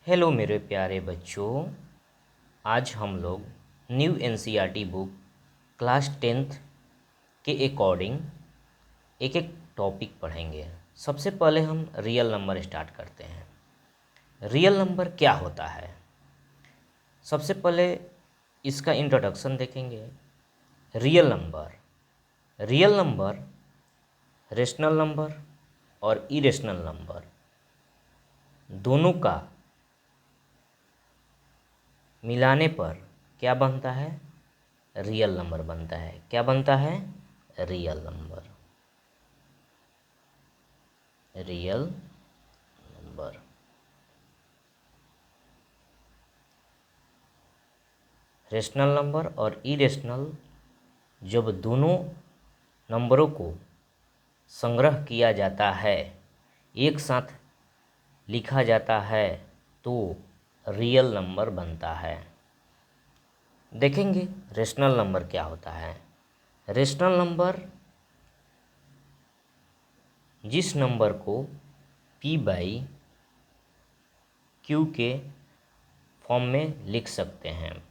Hello मेरे प्यारे बच्चों, आज हम लोग new NCERT book class 10th के अकॉर्डिंग एक एक टॉपिक पढ़ेंगे। सबसे पहले हम रियल नंबर स्टार्ट करते हैं। रियल नंबर क्या होता है, सबसे पहले इसका इंट्रोडक्शन देखेंगे। रियल नंबर रेशनल नंबर और इरेशनल नंबर दोनों का मिलाने पर क्या बनता है? रियल नंबर बनता है। क्या बनता है? Real number. Real number. Rational number और इरेशनल, जब दोनों नंबरों को संग्रह किया जाता है, एक साथ लिखा जाता है, तो रियल नंबर बनता है। देखेंगे रेशनल नंबर क्या होता है। रेशनल नंबर जिस नंबर को p बाई क्यू के फॉर्म में लिख सकते हैं।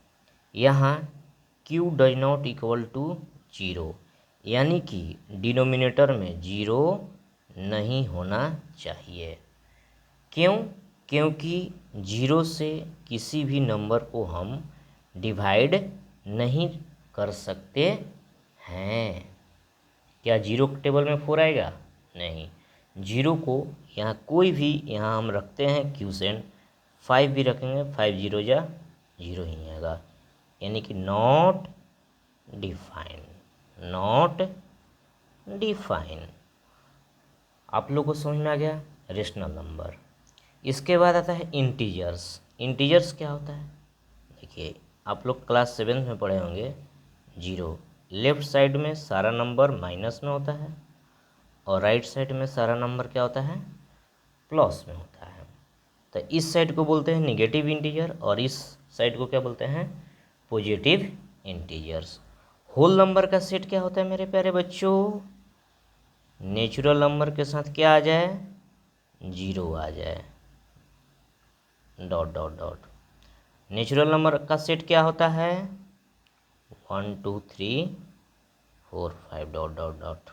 यहाँ q does not equal to 0, यानी कि डिनोमिनेटर में 0 नहीं होना चाहिए। क्यों? क्योंकि 0 से किसी भी नंबर को हम डिवाइड नहीं कर सकते हैं। क्या 0 टेबल में 4 आएगा? नहीं। 0 को यहाँ कोई भी यहाँ हम रखते हैं क्यूसेंट, 5 भी रखेंगे, 5 0 या 0 ही आएगा, यानी कि नॉट डिफाइन। Not define. आप लोग को समझ में आ गया रेशनल नंबर। इसके बाद आता है इंटीजर्स। इंटीजर्स क्या होता है? देखिए, आप लोग क्लास 7 में पढ़े होंगे। 0 लेफ्ट साइड में सारा नंबर माइनस में होता है और राइट साइड में सारा नंबर क्या होता है? प्लस में होता है। तो इस साइड को बोलते हैं निगेटिव इंटीजर और इस साइड को क्या बोलते हैं? Positive integers. होल नंबर का सेट क्या होता है मेरे प्यारे बच्चों? नेचुरल नंबर के साथ क्या आ जाए? 0 आ जाए, dot dot dot. Natural number का सेट क्या होता है? 1 2 3 4 5 डॉट डॉट डॉट।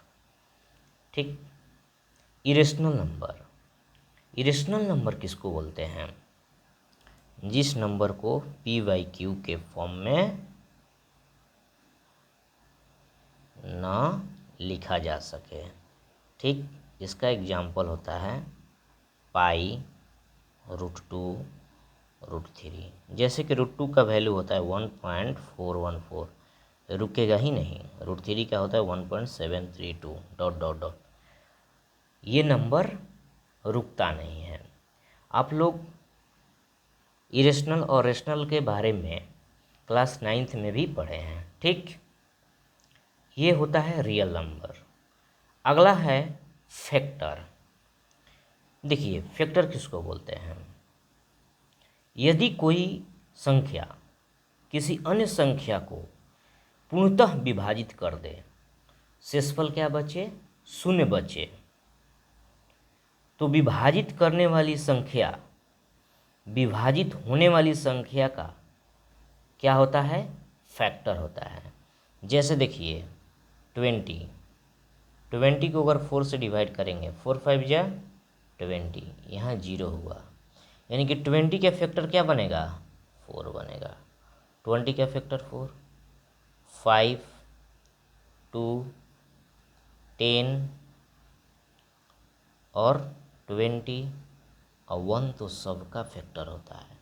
ठीक। Irrational number. इरेशनल नंबर किसको बोलते हैं? जिस नंबर को p बाई क्यू के फॉर्म में ना लिखा जा सके। ठीक। इसका एग्जाम्पल होता है पाई, √2, √3। जैसे कि √2 का वैल्यू होता है 1.414, रुकेगा ही नहीं। √3 का होता है 1.732 डॉट डॉट डॉट। ये नंबर रुकता नहीं है। आप लोग इरेशनल और रेशनल के बारे में क्लास 9th में भी पढ़े हैं। ठीक। ये होता है रियल नंबर। अगला है फैक्टर। देखिए, फैक्टर किसको बोलते हैं? यदि कोई संख्या किसी अन्य संख्या को पूर्णतः विभाजित कर दे, शेषफल क्या बचे? 0 बचे, तो विभाजित करने वाली संख्या विभाजित होने वाली संख्या का क्या होता है? फैक्टर होता है। जैसे देखिए 20 को अगर 4 से डिवाइड करेंगे, 4 5 जा 20, यहाँ 0 हुआ, यानी कि 20 का फैक्टर क्या बनेगा? 4 बनेगा। 20 का फैक्टर 4, 5 2 10 और 20 और 1 तो सबका फैक्टर होता है।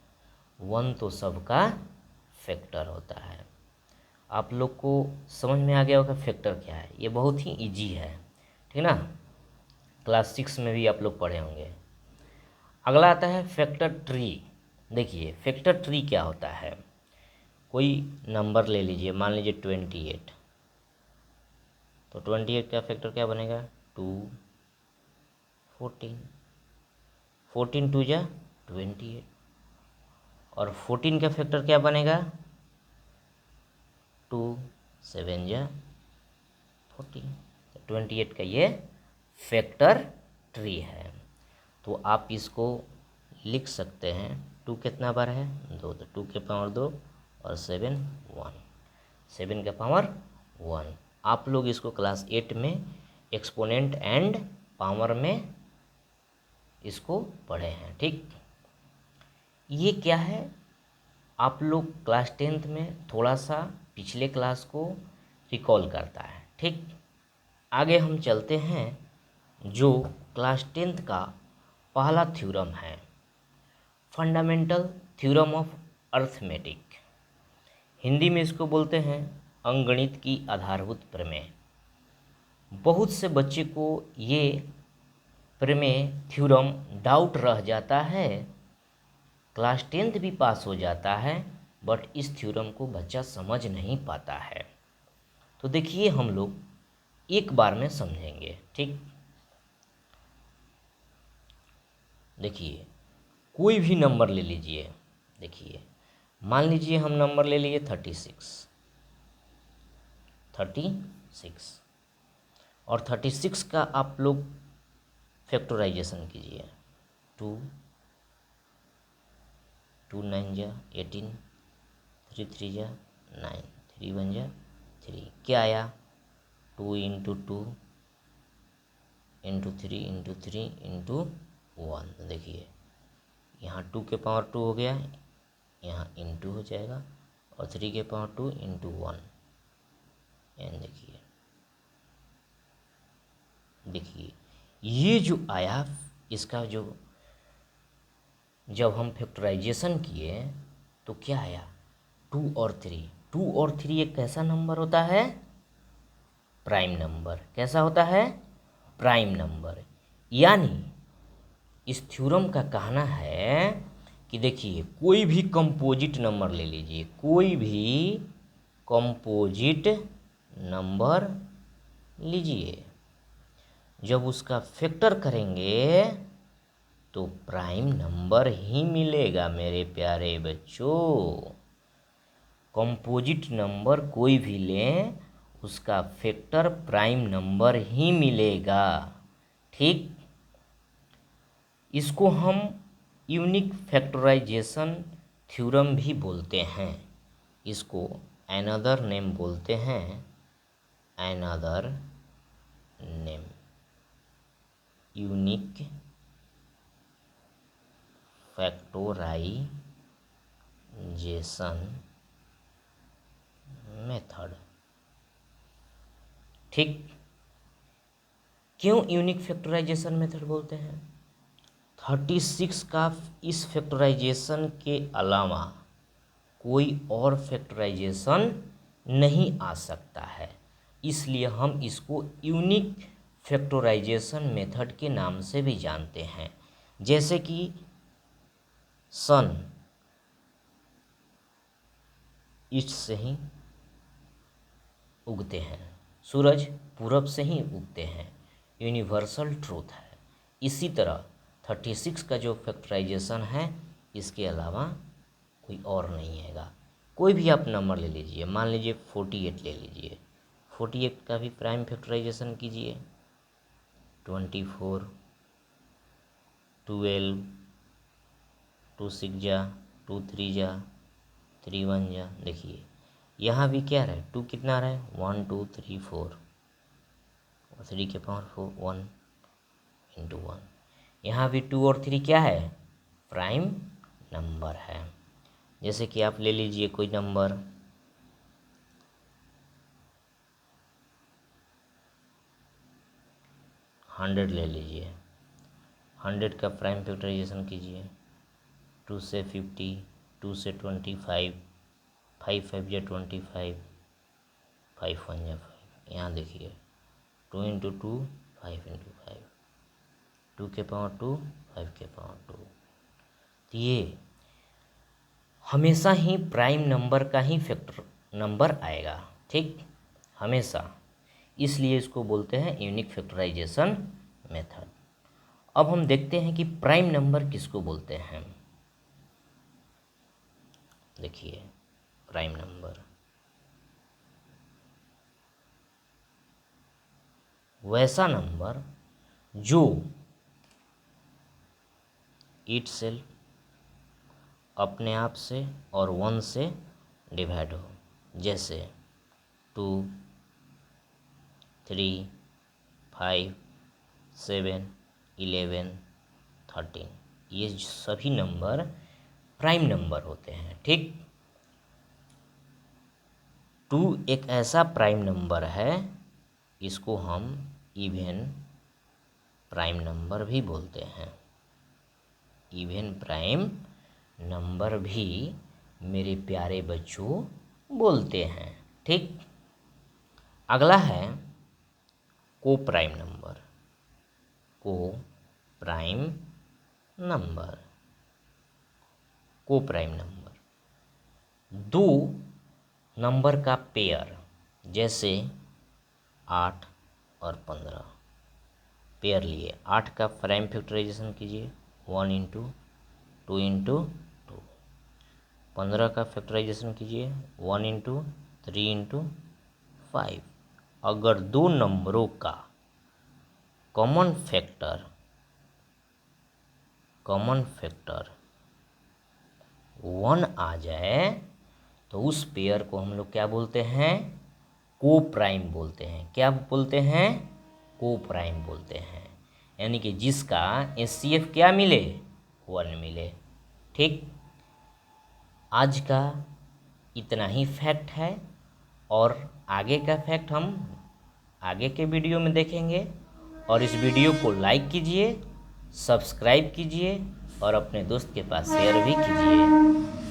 1 तो सबका फैक्टर होता है। आप लोग को समझ में आ गया होगा फैक्टर क्या है। ये बहुत ही इजी है, ठीक ना। क्लास 6 में भी आप लोग पढ़े होंगे। अगला आता है फैक्टर ट्री। देखिए, फैक्टर ट्री क्या होता है? कोई नंबर ले लीजिए, मान लीजिए 28, तो 28 का फैक्टर क्या बनेगा? 2 14, 14 2 जा 28, और 14 का फैक्टर क्या बनेगा? 2 7 जा 14। 28 का ये फैक्टर ट्री है। तो आप इसको लिख सकते हैं टू कितना बार है, 2, तो 2 के पावर 2 और 7 1, 7 के पावर 1। आप लोग इसको क्लास 8 में एक्सपोनेंट एंड पावर में इसको पढ़े हैं। ठीक, ये क्या है, आप लोग क्लास 10th में थोड़ा सा पिछले क्लास को रिकॉल करता है। ठीक, आगे हम चलते हैं। जो क्लास 10th का पहला थ्योरम है, fundamental theorem of arithmetic, Hindi में इसको बोलते हैं अंकगणित की आधारभूत प्रमेय। बहुत से बच्चे को ये प्रमेय थ्योरम डाउट रह जाता है, क्लास 10th भी पास हो जाता है, बट इस थ्योरम को बच्चा समझ नहीं पाता है। तो देखिए हम लोग एक बार में समझेंगे। ठीक, देखिए कोई भी नंबर ले लीजिए। देखिए मान लीजिए हम नंबर ले लिए 36 और 36 का आप लोग फैक्टराइजेशन कीजिए। 2 9 जा 18, 3 3 जा 9, 3 1 जा 3, क्या आया 2 इंटू 2 इंटू 3 इंटू 3 इंटू 1। देखिए यहाँ 2 के पावर 2 हो गया, यहाँ इंटू हो जाएगा, और 3 के पावर 2 इंटू 1। एंड देखिए ये जो आया, इसका जो जब हम फैक्टराइजेशन किए तो क्या आया 2 और 3। 2 और 3 एक कैसा नंबर होता है, प्राइम नंबर। कैसा होता है, प्राइम नंबर। यानी इस थ्योरम का कहना है कि देखिए कोई भी कंपोजिट नंबर ले लीजिए, कोई भी कंपोजिट नंबर लीजिए, जब उसका फैक्टर करेंगे तो प्राइम नंबर ही मिलेगा मेरे प्यारे बच्चों। कंपोजिट नंबर कोई भी लें, उसका फैक्टर प्राइम नंबर ही मिलेगा। ठीक, इसको हम यूनिक फैक्टराइजेशन थ्योरम भी बोलते हैं। इसको अनदर नेम बोलते हैं, another name unique factorization method. ठीक, क्यों यूनिक फैक्टराइजेशन मेथड बोलते हैं, 36 का इस फैक्टराइजेशन के अलावा कोई और फैक्टराइजेशन नहीं आ सकता है, इसलिए हम इसको यूनिक फैक्टराइजेशन मेथड के नाम से भी जानते हैं। जैसे कि सन ईस्ट से ही उगते हैं, सूरज पूरब से ही उगते हैं, यूनिवर्सल ट्रूथ है। इसी तरह 36 का जो फैक्टराइजेशन है, इसके अलावा कोई और नहीं हैगा। कोई भी आप नंबर ले लीजिए, मान लीजिए 48 ले लीजिए, 48 का भी प्राइम फैक्टराइजेशन कीजिए, 24, 12, 2 6 जा 2 3 जा 3 1 जा। देखिए यहाँ भी क्या रहा है, 2 कितना रहा है 1 2 3 4, और 3 के पावर 4 1 इंटू 1। यहाँ भी 2 और 3 क्या है, प्राइम नंबर है। जैसे कि आप ले लीजिए कोई नंबर 100 ले लीजिए, 100 का प्राइम फैक्टराइजेशन कीजिए, 2 से 50, 2 से 25, 5 5 या 25, 5 1 या 5। यहाँ देखिए 2 इंटू 2 5 इंटू 5, 2 के पावर 2 5 के पावर 2। तो ये हमेशा ही प्राइम नंबर का ही फैक्टर नंबर आएगा। ठीक, हमेशा, इसलिए इसको बोलते हैं यूनिक फैक्टराइजेशन मेथड। अब हम देखते हैं कि प्राइम नंबर किसको बोलते हैं। देखिए प्राइम नंबर वैसा नंबर जो इटसेल्फ अपने आप से और 1 से डिवाइड हो, जैसे 2, 3, 5, 7, 11, 13। ये सभी नंबर प्राइम नंबर होते हैं। ठीक, 2 एक ऐसा प्राइम नंबर है, इसको हम इवन प्राइम नंबर भी बोलते हैं। इवन प्राइम नंबर भी मेरे प्यारे बच्चों बोलते हैं। ठीक, अगला है को प्राइम नंबर। को प्राइम नंबर, को प्राइम नंबर, दो नंबर का पेयर, जैसे 8 और 15 पेयर लिए। 8 का प्राइम फैक्टराइजेशन कीजिए, 1 इंटू 2 इंटू 2। 15 का फैक्टराइजेशन कीजिए, 1 इंटू 3 इंटू 5। अगर दो नंबरों का कॉमन फैक्टर 1 आ जाए तो उस पेयर को हम लोग क्या बोलते हैं? को प्राइम बोलते हैं। क्या बोलते हैं? को प्राइम बोलते हैं। यानी कि जिसका एचसीएफ क्या मिले? 1 मिले। ठीक, आज का इतना ही फैक्ट है और आगे का फैक्ट हम आगे के वीडियो में देखेंगे। और इस वीडियो को लाइक कीजिए, सब्सक्राइब कीजिए और अपने दोस्त के पास शेयर भी कीजिए।